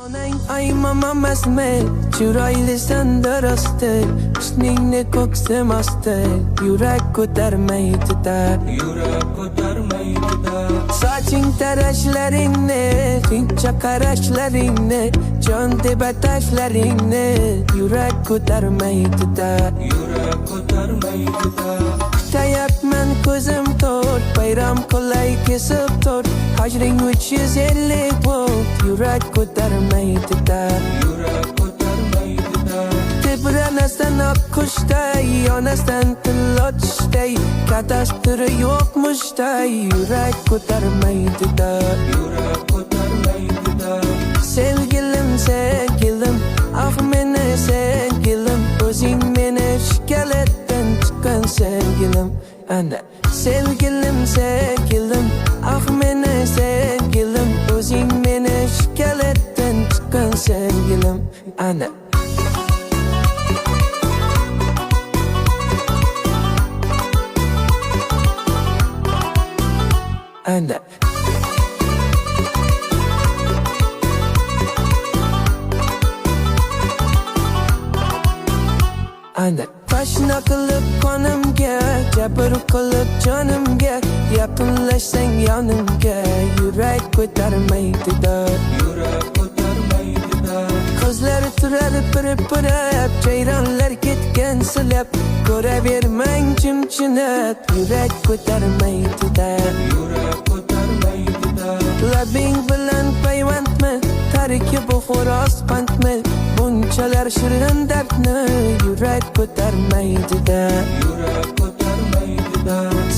Onang aymamam esme, chiroyli sandirasdi, husningni ko'ksimasti, yurak ko'tarmaydi-da, soching tarashlaringni, shuncha qarashlaringni, jon deb atashlaringni, yurak ko'tarmaydi-da, kutayapman ko'zim to'rt, bayram qilay kesib to'rt, hajring 350 volt, yurak ko'tarmaydi-da, tebranasdan oqqushday, yonasdan tillotishday, kadastri yo'qmushday, yurak ko'tarmaydi-da, sevgilim sevgilim, ah meni sevgilim, o'zing meni shikalatdan chiqqan sevgilim, ana sevgilim sevgilim, ah meni sevgilim, o'zing meni shikalatdan chiqqan sevgilim, ana ana ana tashna qilib qonimga, jabr qilib jonimga, yaqinlashsang yonimga, yurak ko'tarmaydi-da, qizlar turar pirpirab, jayronlar ketgan silab, ko'ravermang jimjinab, yurak ko'tarmaydi-da, labing bilan payvandmi, tarkibi xo'roz qandmi, bunchalar shirin dardni, yurak ko'tarmaydi-da,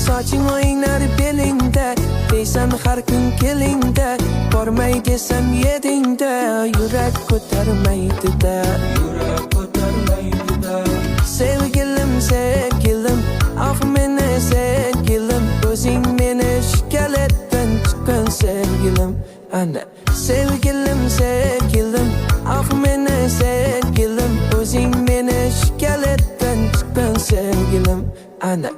soching o'ynar belingda, deysan har kun kelingda, bormay desam yedingda, yurak ko'tarmaydi-da, sevgilim sevgilim, ah meni sevgilim, o'zing meni shikalatdan chiqqan sevgilim, ana sevgilim sevgilim, ah meni sevgilim, o'zing meni shikalatdan chiqqan sevgilim, ana